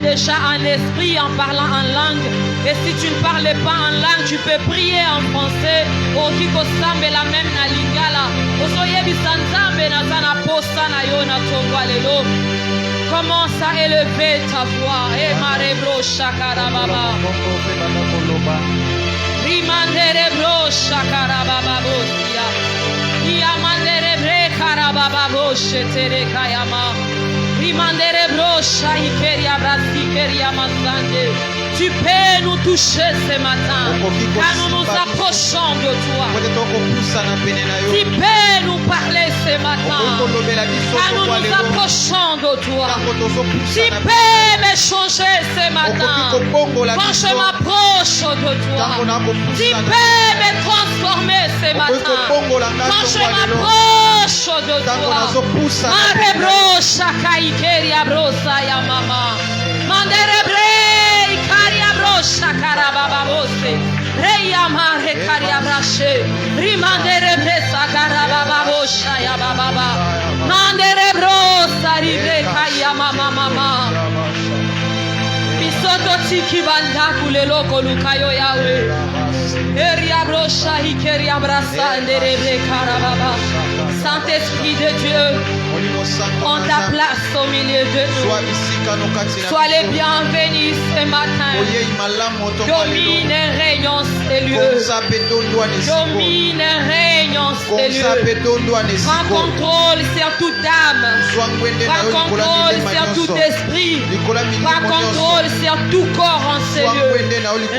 déjà en esprit en parlant en langue. Et si tu ne parles pas en langue, tu peux prier en français. Okiko sambe la même na lingala. Osoye bisanzambe na sana posa na yo na tongwa lelo. Commence à élever ta voix. Et marebro shakara baba. Rimandere bro shakara baba bosia. Iamandere bre karababa boshe tere kayama. Rimandere bro shaikeria brasikeria masande. Tu peux nous toucher ce matin, car nous nous approchons de toi. Tu peux nous parler ce matin, car nous nous approchons de toi. Tu peux m'échanger ce matin, quand je m'approche de toi. Tu peux me transformer ce matin, quand je m'approche de toi. Marebro shakaikeria brosa ya mama. Manderebre Shakara baba bose, reya mare karia brashe, rimandere bresa kara baba bosha ya baba, mandere brosa ribe kaya mama mama. Bisoto tiki banda kulelo kolukayo yawe, eria brosha hikeria brasa andere bre kara baba. Saint-Esprit de Dieu, on ta place au milieu de nous. Sois les bienvenus ce matin. Domine et règne en ces lieux. Domine et règne en ces lieux. Prends contrôle sur toute âme. Prends contrôle sur tout esprit. Prends contrôle sur tout corps en ces lieux.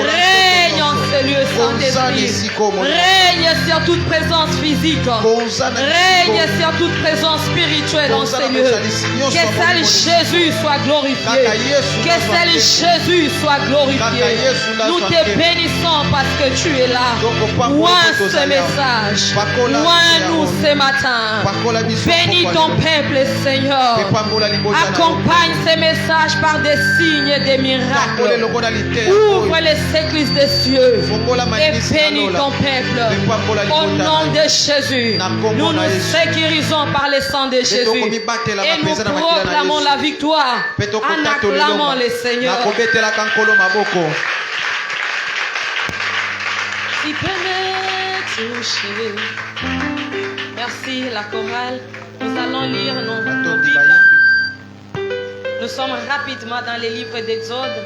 Règne en ces lieux, Saint-Esprit. Règne sur toute présence physique. Règne sur toute présence spirituelle en ces lieux. Que seul Jésus soit glorifié. Que seul Jésus soit glorifié. Nous te bénissons parce que tu es là. Loin ce message. Loin nous ce matin. Bénis ton peuple, Seigneur. Accompagne ces messages par des signes et des miracles. Ouvre les églises des cieux et bénis ton peuple. Au nom de Jésus, nous nous sécurisons par le sang de Jésus et nous proclamons la victoire en acclamant le Seigneur. Tu peux me toucher. Merci la chorale. Nous allons lire nos Bibles. Nous sommes rapidement dans les livres d'Exode,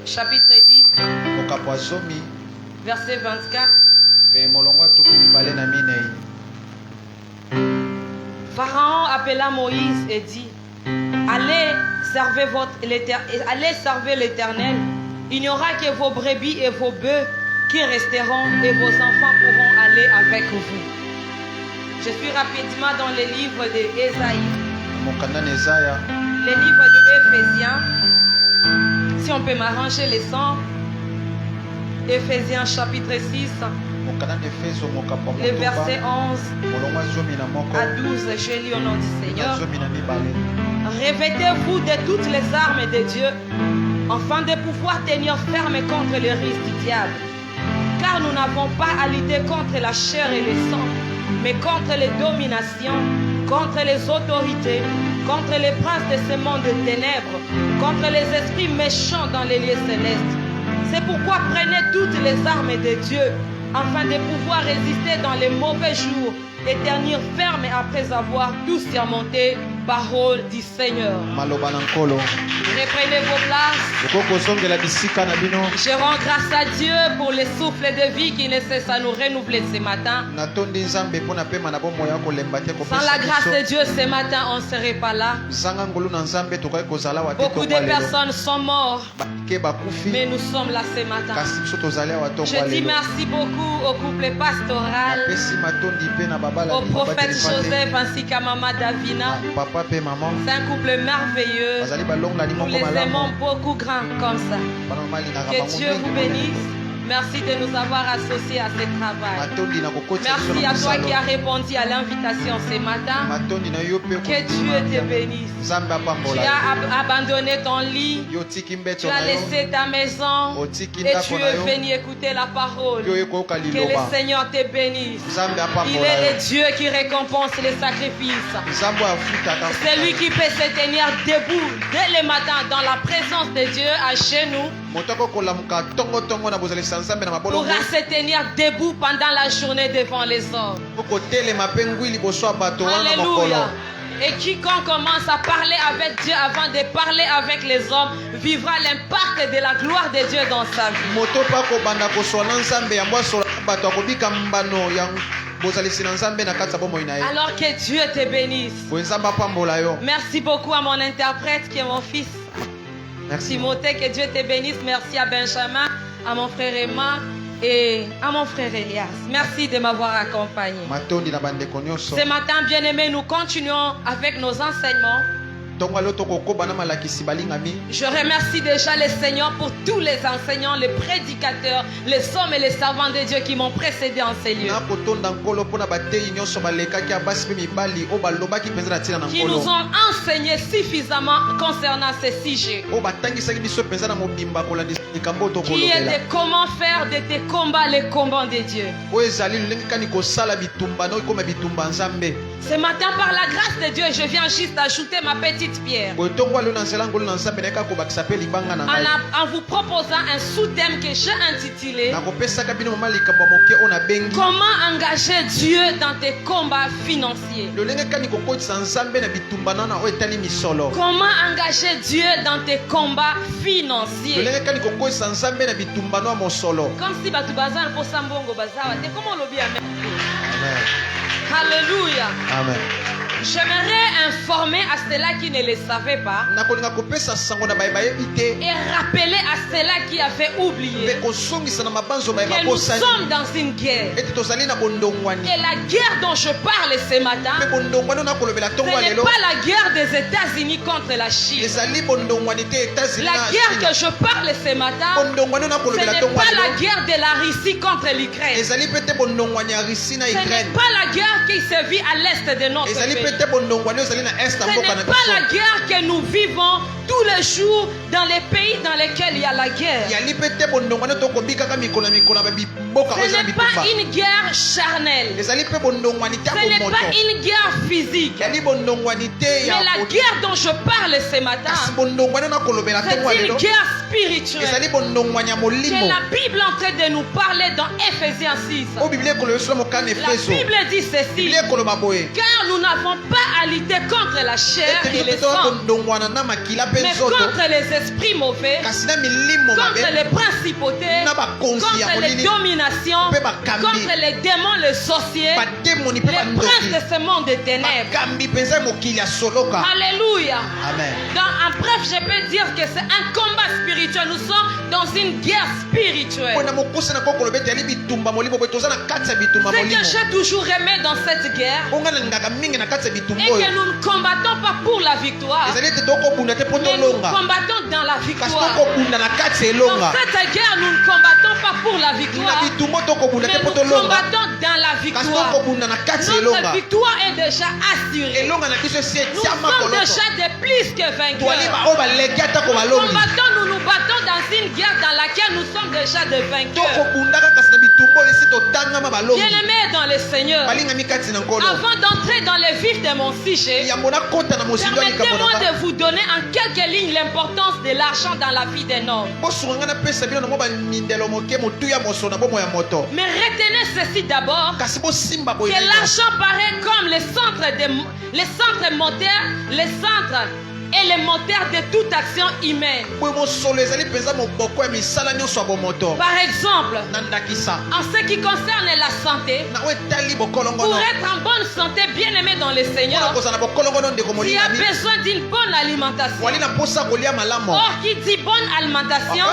chapitre 10, verset 24. Pharaon appela Moïse et dit: allez servir l'Éternel. Il n'y aura que vos brebis et vos bœufs qui resteront et vos enfants pourront aller avec vous. Je suis rapidement dans les livres d'Ésaïe. Les livres d'Éphésiens. Si on peut m'arranger les sons. Éphésiens chapitre 6. Les versets 11 à 12, je lis au nom du Seigneur. Revêtez-vous de toutes les armes de Dieu, afin de pouvoir tenir ferme contre le risque du diable. Car nous n'avons pas à lutter contre la chair et le sang, mais contre les dominations, contre les autorités, contre les princes de ce monde de ténèbres, contre les esprits méchants dans les lieux célestes. C'est pourquoi prenez toutes les armes de Dieu, afin de pouvoir résister dans les mauvais jours et tenir ferme après avoir tout surmonté. Parole du Seigneur. Reprenez vos places. Je rends grâce à Dieu pour le souffle de vie qui ne cesse à nous renouveler ce matin. Sans la grâce de Dieu ce matin, on ne serait pas là. Beaucoup de personnes sont mortes, mais nous sommes là ce matin. Je dis merci beaucoup au couple pastoral, au prophète Joseph ainsi qu'à Maman Davina. C'est un couple merveilleux. Nous les aimons beaucoup grands comme ça. Que Dieu vous bénisse. Merci de nous avoir associés à ce travail. Merci à toi qui as répondu à l'invitation ce matin. Que Dieu te bénisse. Tu as abandonné ton lit, tu as laissé ta maison et tu es venu écouter la parole. Que le Seigneur te bénisse. Il est le Dieu qui récompense les sacrifices. C'est lui qui peut se tenir debout dès le matin dans la présence de Dieu à chez nous. Pourra se tenir debout pendant la journée devant les hommes. Alléluia. Et quiconque commence à parler avec Dieu avant de parler avec les hommes vivra l'impact de la gloire de Dieu dans sa vie. Alors que Dieu te bénisse. Merci beaucoup à mon interprète qui est mon fils. Merci. Timothée, que Dieu te bénisse. Merci à Benjamin, à mon frère Emma et à mon frère Elias. Merci de m'avoir accompagné. Ce matin, bien-aimés, nous continuons avec nos enseignements. Je remercie déjà le Seigneur pour tous les enseignants, les prédicateurs, les hommes et les servants de Dieu qui m'ont précédé en ces lieux. Qui nous ont enseigné suffisamment concernant ces sujets. Qui est de comment faire de tes combats les combats de Dieu. Ce matin, par la grâce de Dieu, je viens juste ajouter ma petite pierre. En vous proposant un sous-thème que j'ai intitulé Comment engager Dieu dans tes combats financiers. Comment engager Dieu dans tes combats financiers. Comme si Batu Bazar pour Sambongo Bazar. Comment le bien. Alléluia. Amen. J'aimerais informer à ceux-là qui ne le savaient pas et rappeler à ceux-là qui avaient oublié que nous sommes dans une guerre. Et la guerre dont je parle ce matin, ce n'est pas la guerre des États-Unis contre la Chine. La guerre que je parle ce matin, ce n'est pas la guerre de la Russie contre l'Ukraine. Ce n'est pas la guerre qui se vit à l'est de notre pays. Ce n'est pas la guerre que nous vivons tous les jours dans les pays dans lesquels il y a la guerre. Ce n'est pas une guerre charnelle. Ce n'est pas une guerre physique. Mais la guerre dont je parle ce matin, c'est une guerre spirituelle que la Bible est en train de nous parler dans Ephésiens 6. La Bible dit ceci: car nous n'avons pas à lutter contre la chair et le sang, mais contre les esprits mauvais, contre les principautés, contre les dominations, contre les démons, les sorciers, les princes de ce monde des ténèbres. Alléluia. Amen. En bref, je peux dire que c'est un combat spirituel. Nous sommes dans une guerre spirituelle. Ce que j'ai toujours aimé dans cette guerre, et que nous ne combattons pas pour la victoire, mais nous combattons dans la victoire. Dans cette guerre, nous ne combattons pas pour la victoire, mais nous combattons dans la victoire. Notre victoire est déjà assurée. Nous sommes déjà de plus que vainqueurs. Nous nous battons dans une guerre dans laquelle nous sommes déjà de vainqueurs. Bien-aimés dans le Seigneur, avant d'entrer dans le vif de mon sujet, permettez-moi de vous donner en quelques lignes l'importance de l'argent dans la vie d'un homme. Mais retenez ceci d'abord, que l'argent paraît comme le centre moteur, le centre élémentaire de toute action humaine. Par exemple, en ce qui concerne la santé, pour être en bonne santé, bien aimé dans le Seigneur, tu as besoin d'une bonne alimentation. Or, qui dit bonne alimentation,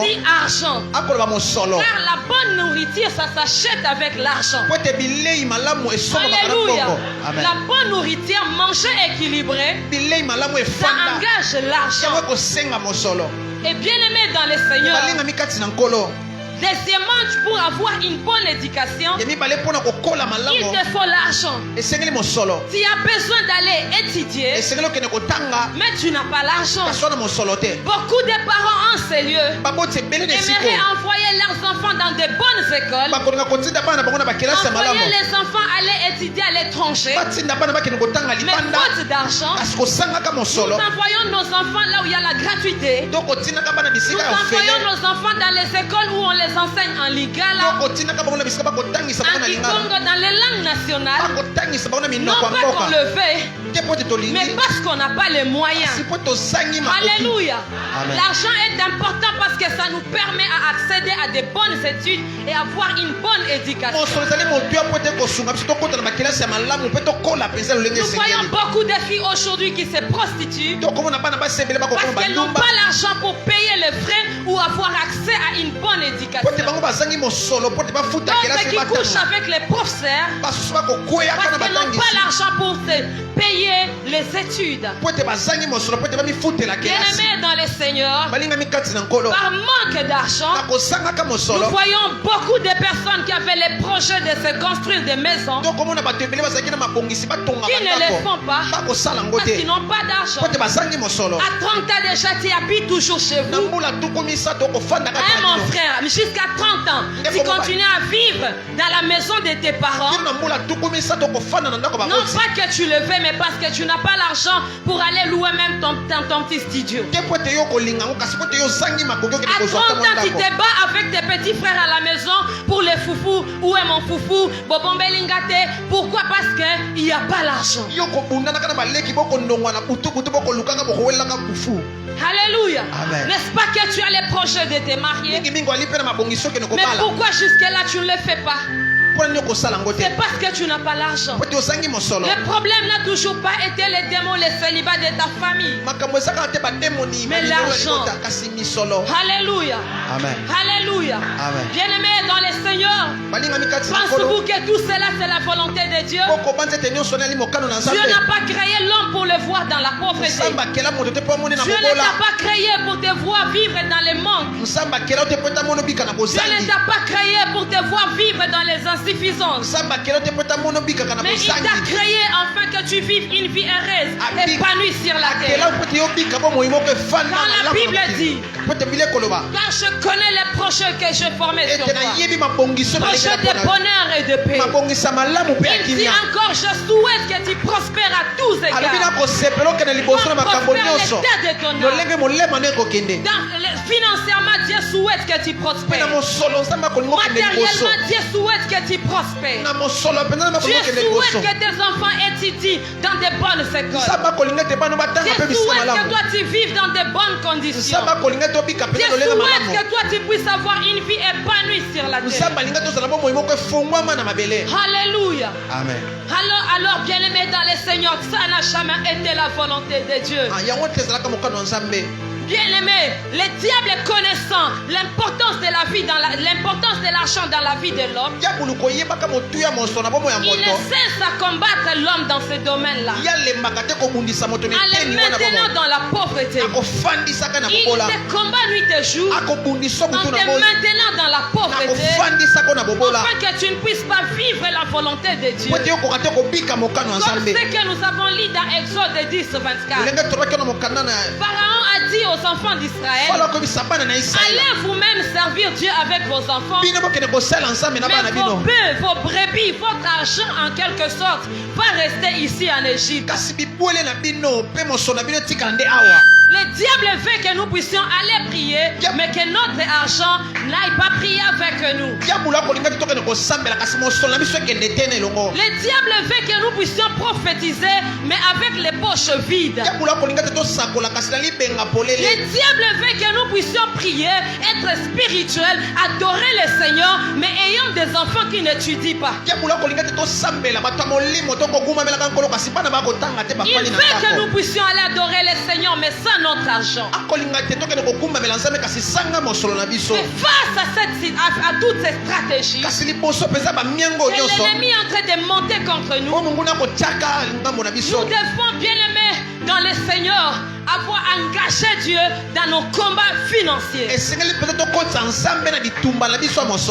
dit argent. Car la bonne nourriture, ça s'achète avec l'argent. Alléluia. La bonne nourriture, manger équilibré, ça engage l'argent. Et bien aimé dans le Seigneur, Deuxièmement, pour avoir une bonne éducation, il te faut l'argent. Tu as besoin d'aller étudier, mais tu n'as pas l'argent. Beaucoup de parents en ces lieux aimeraient envoyer leurs enfants dans de bonnes écoles, envoyer les enfants aller étudier à l'étranger, mais faute d'argent, nous envoyons nos enfants là où il y a la gratuité. Nous envoyons nos enfants dans les écoles où on les enseigne en lingala, en kikongo, dans les langues nationales, non pas qu'on le fait, mais parce qu'on n'a pas les moyens. Alléluia. L'argent est important parce que ça nous permet à accéder à de bonnes études et avoir une bonne éducation. Nous voyons beaucoup de filles aujourd'hui qui se prostituent parce qu'elles n'ont pas l'argent pour payer les frais ou avoir accès à une bonne éducation. D'autres qui couchent avec les professeurs parce qu'elles n'ont pas l'argent pour se payer les études. Bien-aimés dans le Seigneur, par manque d'argent, nous voyons beaucoup de personnes qui avaient les projets de se construire des maisons qui ne les font pas parce qu'ils n'ont pas d'argent. À 30 ans déjà, tu habites toujours chez vous. Mon frère, jusqu'à 30 ans, tu continues à vivre dans la maison de tes parents. Non pas que tu le fais, mais parce que tu n'as pas l'argent pour aller louer même ton petit studio. À 30 ans, tu te bats avec tes petits frères à la maison pour les foufous. Où est mon foufou? Pourquoi? Parce qu'il n'y a pas l'argent. Alléluia. N'est-ce pas que tu as les projets de te marier? Mais pourquoi jusque-là tu ne le fais pas? C'est parce que tu n'as pas l'argent. Le problème n'a toujours pas été les démons, les célibats de ta famille, mais l'argent. Alléluia. Amen. Alléluia. Amen. Bien-aimés dans le Seigneur, pensez-vous que tout cela c'est la volonté de Dieu? Dieu n'a pas créé l'homme pour le voir dans la pauvreté. Dieu ne t'a pas créé pour te voir vivre dans les manques. Dieu ne t'a pas créé pour te voir vivre dans les insuffisances. Mais il t'a créé afin que tu vives une vie heureuse, épanouie sur la terre. Quand la Bible dit, car je connais les projets que je formais sur toi, projets de bonheur et de paix. Il dit encore, je souhaite que tu prospères à tous égards. Prospère l'état de ton âme. Financièrement, Dieu souhaite que tu prospères. Matériellement, Dieu souhaite que tu prospères. Dieu souhaite que tes enfants étudient dans de bonnes écoles. Dieu souhaite que toi tu vives dans de bonnes conditions. Dieu souhaite que toi tu puisses avoir une vie épanouie sur la terre. Alléluia. Amen. Alors bien-aimés dans le Seigneur, ça n'a jamais été la volonté de Dieu. Bien-aimé, le diable connaissant l'importance de la vie, l'importance de l'argent dans la vie de l'homme, il ne cesse à combattre l'homme dans ce domaine-là, en le maintenant dans la pauvreté. Il te combat nuit et jour en te maintenant dans la pauvreté, afin que tu ne puisses pas vivre la volonté de Dieu. Comme ce que nous avons lu dans Exode 10:24. Pharaon a dit aux enfants d'Israël, allez vous-même servir Dieu avec vos enfants, mais vos bœufs, vos brebis, votre argent en quelque sorte va rester ici en Égypte. Le diable veut que nous puissions aller prier, mais que notre argent n'aille pas prier avec nous. Le diable veut que nous puissions prophétiser, mais avec les poches vides. Le diable veut que nous puissions prier, être spirituels, adorer le Seigneur, mais ayant des enfants qui n'étudient pas. Il veut que nous puissions aller adorer le Seigneur, mais sans notre argent. Mais face à toutes ces stratégies, l'ennemi est en train de monter contre nous. Nous devons, bien aimés dans le Seigneur, avoir engagé Dieu dans nos combats financiers.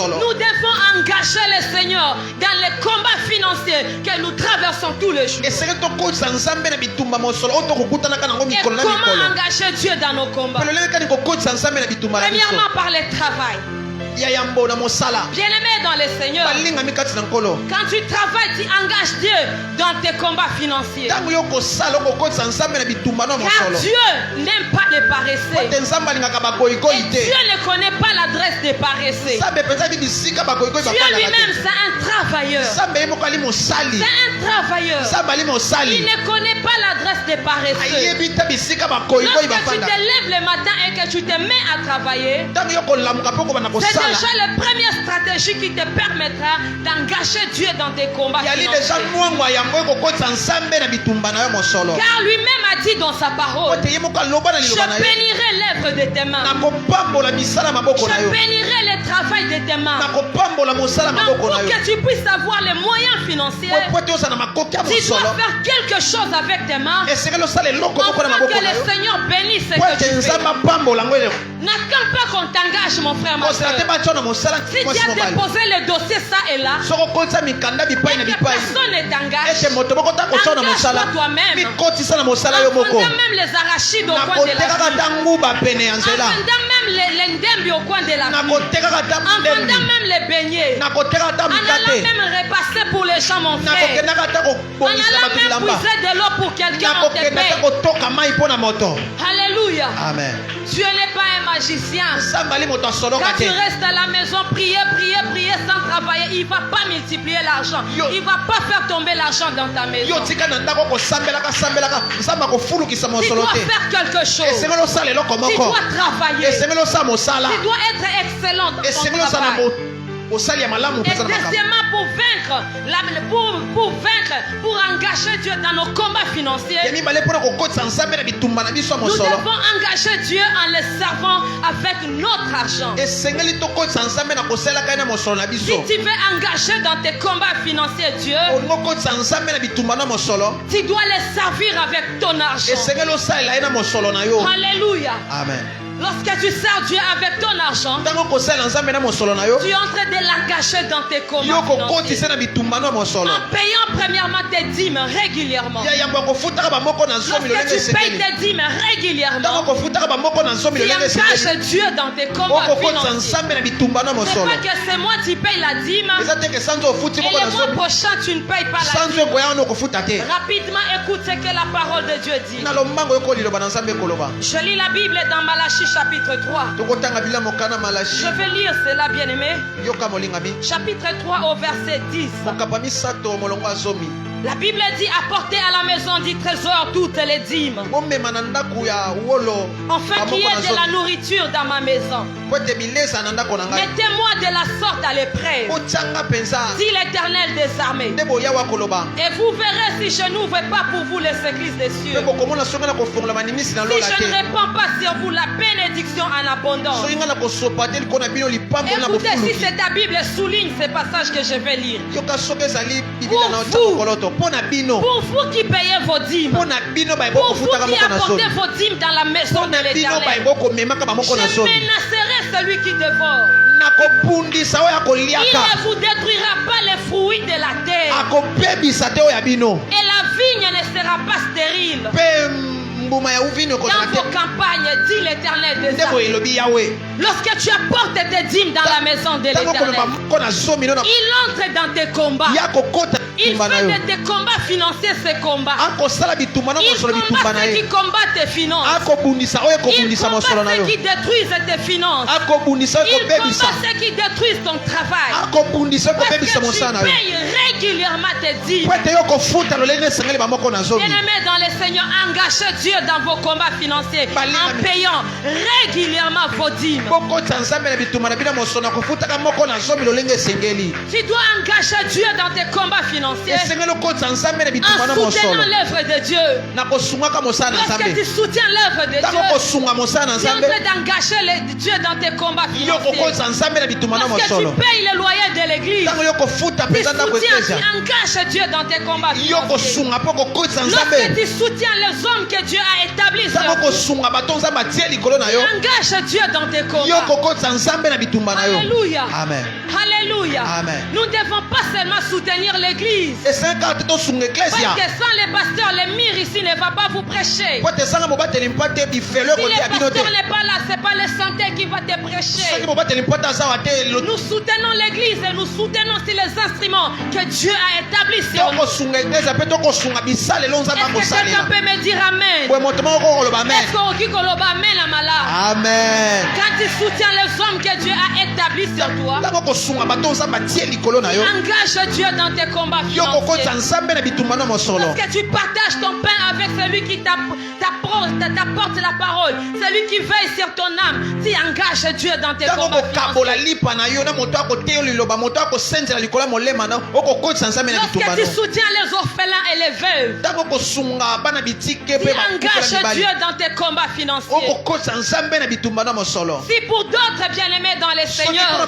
Nous devons engager le Seigneur dans les combats financiers que nous traversons tous les jours. Et comment engager Dieu dans nos combats? Premièrement, par le travail. Bien-aimé dans le Seigneur, quand tu travailles, tu engages Dieu dans tes combats financiers. Car Dieu n'aime pas les paresseux. Et Dieu ne connaît pas l'adresse des paresseux. Dieu lui-même, c'est un travailleur. C'est un travailleur. Il ne connaît pas l'adresse des paresseux. Lorsque tu te lèves le matin et que tu te mets à travailler, c'est déjà la première stratégie qui te permettra d'engager Dieu dans tes combats financiers. Car lui-même a dit dans sa parole, je bénirai l'œuvre de tes mains. Je bénirai le travail de tes mains. Donc pour que tu puisses avoir les moyens financiers, tu dois faire quelque chose avec tes mains afin que le Seigneur bénisse ce que tu fais. N'attends pas qu'on t'engage, mon frère, ma soeur. Si tu as déposé le dossier ça et là, et que personne ne t'engage, engage-toi toi-même. En vendant même les arachides au coin de la rue, en vendant même les ndembi au coin de la rue, en vendant même les beignets, en allant même repasser pour les gens, mon frère, en allant même puiser de l'eau pour quelqu'un, on te paye. Alléluia. Amen. Dieu n'est pas un magicien. Quand tu restes à la maison, prier sans travailler, il ne va pas multiplier l'argent. Il ne va pas faire tomber l'argent dans ta maison. Tu dois faire quelque chose. Tu dois travailler. Tu dois être excellent dans ton travail. Et deuxièmement, pour engager Dieu dans nos combats financiers, nous devons engager Dieu en le servant avec notre argent. Si tu veux engager dans tes combats financiers Dieu, tu dois le servir avec ton argent. Alléluia. Amen. Lorsque tu sers Dieu avec ton argent, tu es en train de l'engager dans tes combats financiers. En payant premièrement tes dîmes régulièrement. Lorsque tu payes tes dîmes régulièrement, tu engages Dieu dans tes combats financiers. C'est pas que ce mois tu payes la dîme et le mois prochain tu ne payes pas la dîme. Rapidement écoute ce que la parole de Dieu dit. Je lis la Bible dans Malachie chapitre 3. Je vais lire cela, bien-aimé. Chapitre 3 au verset 10. La Bible dit: apportez à la maison du trésor toutes les dîmes, enfin qu'il y ait de la nourriture dans ma maison. Mettez-moi de la sorte à l'épreuve, dit l'Éternel des armées, et vous verrez si je n'ouvre pas pour vous les églises des cieux, si je ne répands pas sur vous la bénédiction en abondance. Écoutez, si c'est ta Bible, souligne ces passages que je vais lire. Pour vous qui payez vos dîmes, pour vous qui apportez vos dîmes dans la maison de l'Éternel, je menacerai celui qui dévore. Il ne vous détruira pas les fruits de la terre, et la vigne ne sera pas stérile dans vos campagnes, dit l'Éternel des armées. Lorsque tu apportes tes dîmes dans la maison de l'Éternel, il entre dans tes combats. Il fait de tes combats financiers ses combats. Il combat ceux qui combattent tes finances. Il combat ceux qui détruisent tes finances. Il combat ceux qui détruisent ton travail. Parce que tu payes régulièrement tes dîmes. Bien-aimés dans le Seigneur, engagez Dieu dans vos combats financiers en payant régulièrement vos dîmes. Tu dois engager Dieu dans tes combats financiers en soutenant l'œuvre de Dieu. Lorsque tu soutiens l'œuvre de Dieu, tu es en train d'engager Dieu dans tes combats financiers. Lorsque tu payes le loyer de l'église, tu engages Dieu dans tes combats financiers. Lorsque tu soutiens les hommes que Dieu a établis sur tu engages Dieu dans tes combats. Alléluia. Amen. Alléluia. Amen. Nous ne devons pas seulement soutenir l'église. Parce que sans les pasteurs, les murs ici ne va pas vous prêcher. Si le pasteur n'est pas là, ce n'est pas le santé qui va te prêcher. Nous soutenons l'église et nous soutenons aussi les instruments que Dieu a établis sur nous. Est-ce que quelqu'un peut me dire Amen? Est-ce qu'on Amen à malade? Amen. Quand tu soutiens les hommes que Dieu a établis sur toi, engage Dieu dans tes combats financiers. Lorsque tu partages ton pain avec celui qui t'apporte la parole, celui qui veille sur ton âme, tu engages Dieu dans tes combats financiers. Lorsque tu soutiens les orphelins et les veuves, tu engages Dieu dans tes combats financiers. Si pour d'autres bien-aimés dans les Seigneurs,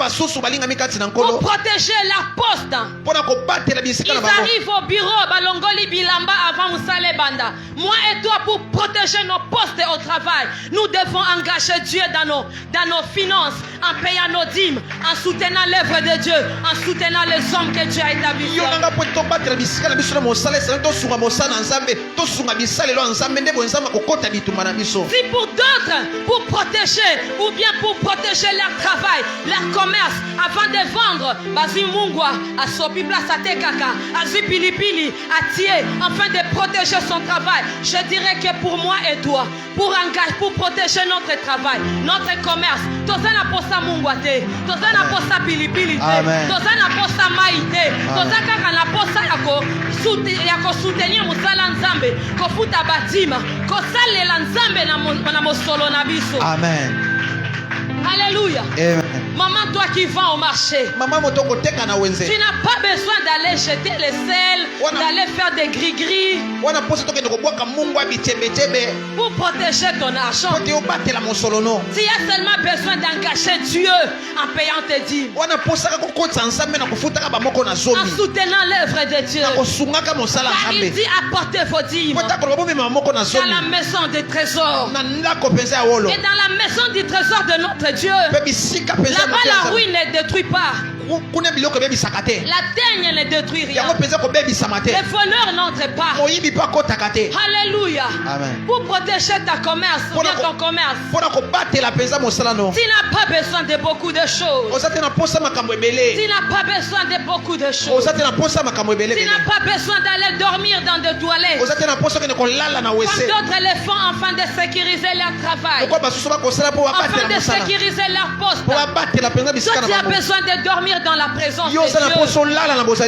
pour protéger la poste, ils arrivent au bureau Balongoli Bilamba avant Moussale Banda. Moi et toi, pour protéger nos postes au travail, nous devons engager Dieu dans nos finances, en payant nos dîmes, en soutenant l'œuvre de Dieu, en soutenant les hommes que Dieu a établis. Si pour d'autres, pour protéger ou bien pour protéger leur travail, leur commerce, avant de vendre, Bazi Mungwa, à Sopi Place à Tekaka, à Zipilipili, à Thier, afin de protéger son travail, je dirais que pour moi et toi, pour protéger notre travail, notre commerce, Tozana Posa Mungwate, Tozana Posa Pilipili, Tozana Posa Maïte, Tozana Posa Yako soutenir Musala Nzambe, Kofuta Batima, Kosalela Nzambe na Mosolo Nabiso. Amen. Alléluia. Amen. Maman, toi qui vas au marché, tu n'as pas besoin d'aller jeter les sels, d'aller faire des gris-gris pour protéger ton argent. Tu as seulement besoin d'engager Dieu en payant tes dîmes, en soutenant l'œuvre de Dieu. Car il dit apportez vos dîmes dans la maison des trésors. Et dans la maison du trésor de notre Dieu, là-bas la ruine ne détruit pas. La teigne ne détruit rien. Les voleurs n'entrent pas. Alléluia. Amen. Pour protéger ta commerce, ou bien ton commerce, tu n'as pas besoin de beaucoup de choses. Tu n'as pas besoin de beaucoup de choses. Tu n'as pas besoin d'aller dormir dans des toilettes. Comme d'autres le font afin de sécuriser leur travail, afin de sécuriser leur poste. Toi, tu as besoin de dormir dans la présence de Dieu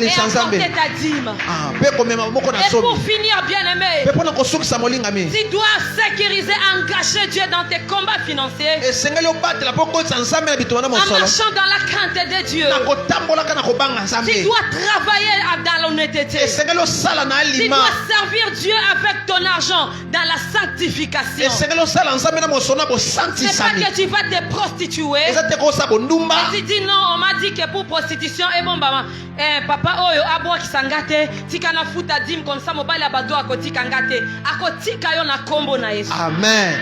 et apporter ta dîme. Et pour finir, bien-aimé, tu dois sécuriser, engager Dieu dans tes combats financiers en marchant dans la crainte de Dieu. Tu dois travailler dans l'honnêteté. Tu dois servir Dieu avec ton argent dans la sanctification. C'est pas que tu vas te prostituer et tu dis non, on m'a dit que pour prostitution et bon bah papa oyo aboa kisangate tika na futa dim comme ça mobile abado akotika ngate akotika yo na kombo na Yesu. Amen.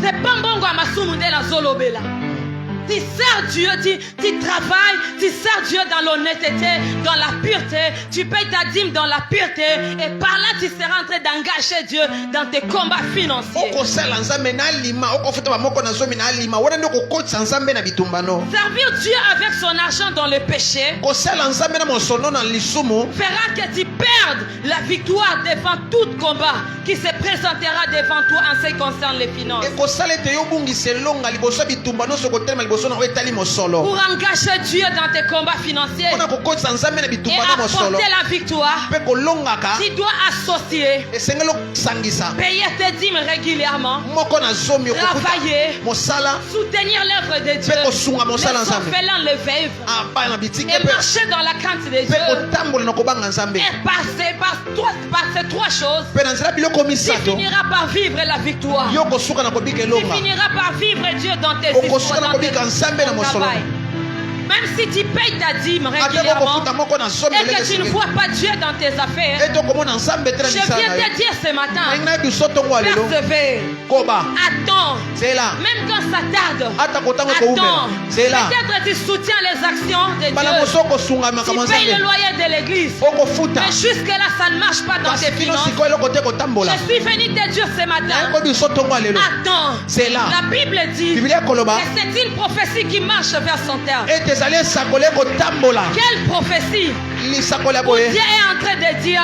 C'est pas mbongo amasumu nde na zolobela. Tu sers Dieu, tu travailles, tu sers Dieu dans l'honnêteté, dans la pureté, tu payes ta dîme dans la pureté et par là tu seras en train d'engager Dieu dans tes combats financiers. Servir Dieu avec son argent dans le péché fera que tu perdes la victoire devant tout combat qui se présentera devant toi en ce qui concerne les finances. Pour engager Dieu dans tes combats financiers et apporter la victoire, tu dois associer, payer tes dîmes régulièrement, travailler, soutenir l'œuvre de Dieu, les orphelins, les veuves, et marcher dans la crainte de Dieu. Et par ces trois choses, tu finiras par vivre la victoire. Tu finiras par vivre Dieu dans tes histoires, dans tes travail. Même si tu payes ta dîme régulièrement et que tu ne vois pas Dieu dans tes affaires, je viens te dire ce matin, persévère, attends, même quand ça tarde, attends. Peut-être tu soutiens les actions de Dieu, tu payes le loyer de l'église, mais jusque-là ça ne marche pas dans tes finances. Je suis venu te dire ce matin, attends. La Bible dit que c'est une prophétie qui marche vers son terme. Quelle prophétie? Dieu est en train de dire,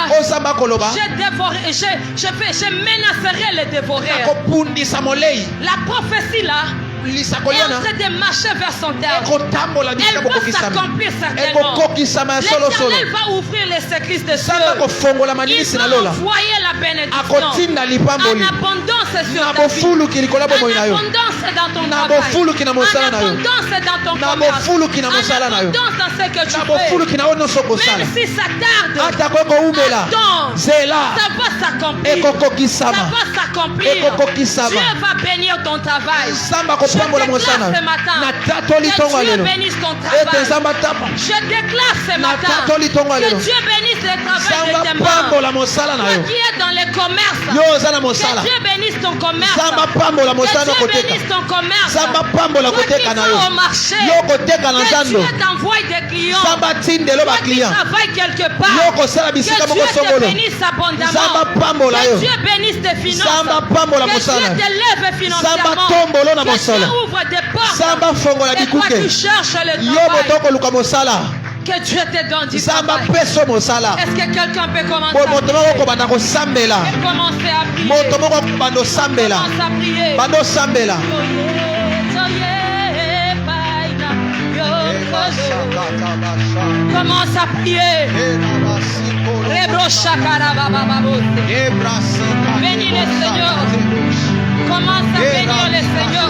je menacerai les dévoreurs. La prophétie là est en train de marcher vers son terme. Elle va s'accomplir certainement. L'Éternel va ouvrir les secrets de Dieu. Il va envoyer la bénédiction en abondance sur ta vie, en abondance dans ton travail, en abondance dans ton commerce, en abondance dans ce que tu fais. Même si ça tarde, attends, ça va s'accomplir. Ça va s'accomplir. Dieu va bénir ton travail. Je déclare ce matin que Dieu bénisse ton travail. Je déclare ce matin que Dieu bénisse le travail de tes mains. Toi qui es dans les commerces, que Dieu bénisse ton commerce. Que Dieu bénisse ton commerce. Toi qui vas au marché, que Dieu t'envoie des clients. Toi qui travailles quelque part, que Dieu te bénisse abondamment. Que Dieu bénisse tes finances. Que Dieu t'élève financièrement. Que Dieu ouvre des portes. Et toi tu cherches le travail, que Dieu te donne du travail. Est-ce que quelqu'un peut commencer à prier? Commence à prier. Commence à prier. Bénis le Seigneur. Commence à bénir le Seigneur.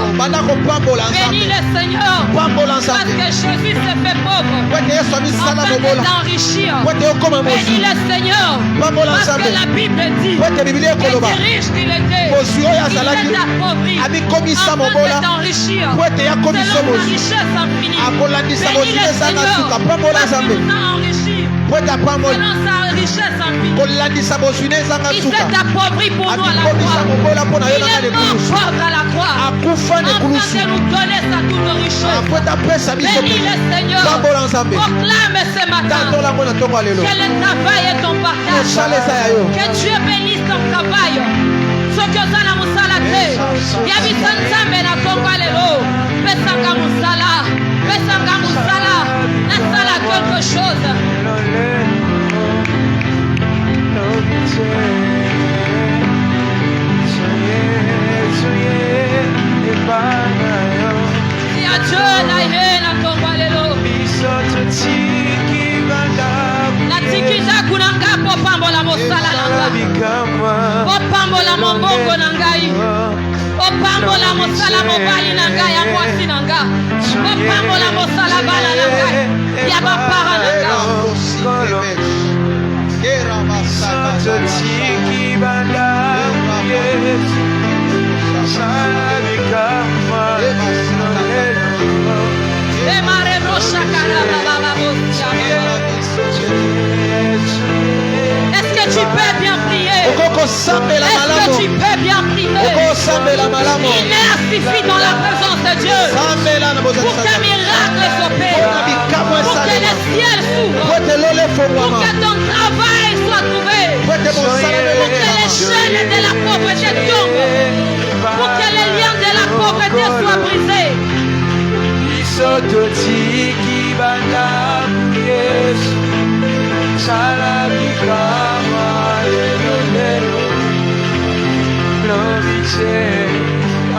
Bénis le Seigneur. Parce que Jésus s'est fait pauvre afin de t'enrichir. Bénis le Seigneur. Parce que la Bible dit que si riche qu'il était, il s'est appauvri afin de t'enrichir selon sa richesse infinie. Bénis le Seigneur parce qu'il nous a enrichis selon sa richesse infinie. Il s'est appauvri pour nous à la croix. Il est mort pauvre à la croix afin de nous donner sa toute richesse. Bénis le Seigneur. Proclame ce matin que le travail est ton partage. Que Dieu bénisse ton travail. Sokozana musala te. Yabisa nzambe na kongo lelo. Pesanga musala. Nasala quelque chose. Si a Dieu na ye na kongo lelo. Na tikisa kunanga popambola mosala nanga. Popambola mombongo nangai. Popambola mosala mobali nanga ya mwasi nanga. Popambola mosala bala nanga. Ya bapara nanga. Est-ce que tu peux bien prier? Est-ce que tu peux bien prier? Il suffit dans la présence de Dieu pour que miracle s'opère, pour que le ciel s'ouvre, pour que ton travail soit trouvé, pour que les chaînes de la pauvreté tombent, pour que les liens de la pauvreté soient brisés.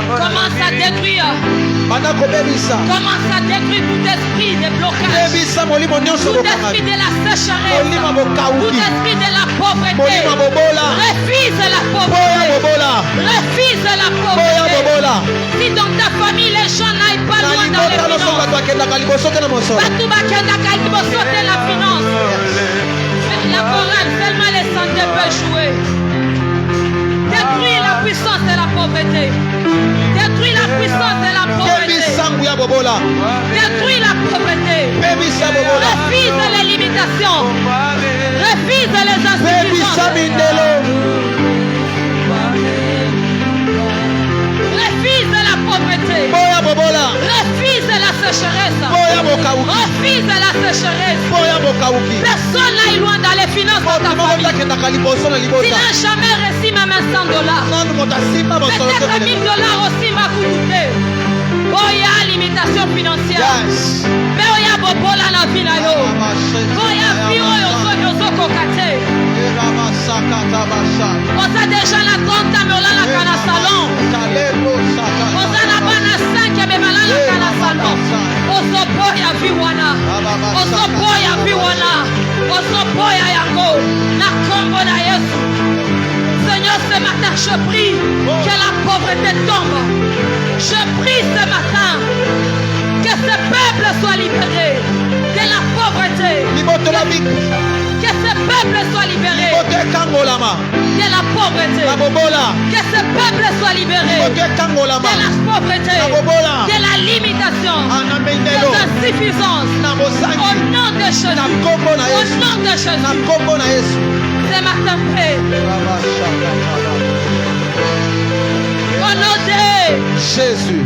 Commence à détruire. Commence à détruire tout esprit de blocage. Tout esprit de la sécheresse. Tout esprit de la pauvreté. Refuse la pauvreté. Refuse la pauvreté. Si dans ta famille les gens n'aillent pas loin dans les finances, la finance. La chorale, seulement les santé peuvent jouer. Détruis la puissance de la pauvreté. Détruis la puissance de la pauvreté. Détruis la pauvreté. Refuse les limitations. Refuse les insuffisances. Refuse la pauvreté. Refuse la sécheresse. Refuse la sécheresse. Personne n'aille loin dans les finances de ta famille. Tu n'as jamais reçu même $100. Peut-être $1000 aussi m'a coûté. Boya limitation financière. Boya bobola na finayo. Boya fio yozo kokate. On a déjà la compte mais on a la canne salon. On a la bonne 5 mais malala la canne salon. Oso boya viwana. Oso boya viwana. Oso boya yango. Na kombo na Yesu. Seigneur, ce matin, je prie que la pauvreté tombe. Je prie ce matin que ce peuple soit libéré de la pauvreté. Que ce peuple soit libéré de la pauvreté. Que ce peuple soit libéré de la pauvreté, de la limitation, de l'insuffisance. Au nom de Jésus. Au nom de Jésus. Ce matin, prie. Au nom de Jésus.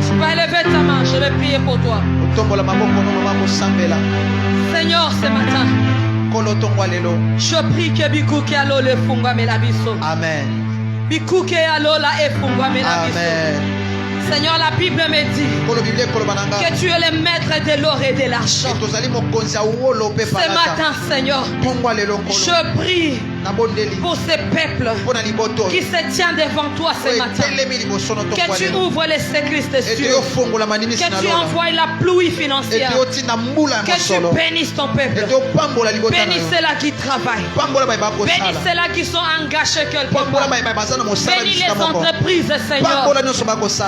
Tu vas élever ta main, je vais prier pour toi. Seigneur, ce matin, je prie que Bikuke alo le fungwa melabiso. Amen. Bikuke alo la e fungwa melabiso. Amen. Seigneur, la Bible me dit que tu es le maître de l'or et de l'argent. Ce matin, Seigneur, je prie pour ces peuples qui se tiennent devant toi ce matin. Que tu ouvres les secrets des cieux. Que tu envoies la pluie financière. Que tu bénisses ton peuple. Bénis ceux-là qui travaillent. Bénis ceux-là qui sont engagés quelque part. Bénis les entreprises, Seigneur.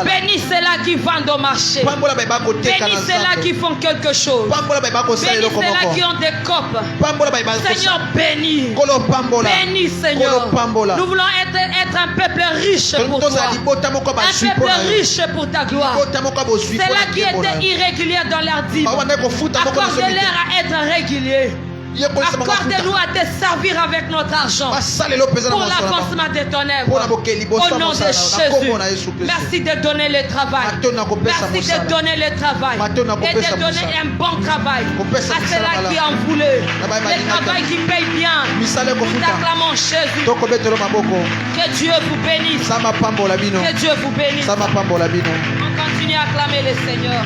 Bénis ceux-là qui vendent au marché. Bénis ceux-là qui font quelque chose. Bénis ceux-là qui ont des copes. Seigneur, bénis. Bénis, Seigneur. Nous voulons être un peuple riche pour toi. Un peuple riche pour ta gloire. Ceux-là qui étaient irréguliers dans leur dîme, accorde-leur à être réguliers. Accorde-nous à te servir avec notre argent pour l'avancement de ton œuvre. Au nom de Jésus, merci de donner le travail. Merci de donner le travail. Et de donner un bon travail à ceux-là qui en voulaient. Le travail qui paye bien. Nous t'acclamons Jésus. Que Dieu vous bénisse. Que Dieu vous bénisse. On continue à acclamer le Seigneur.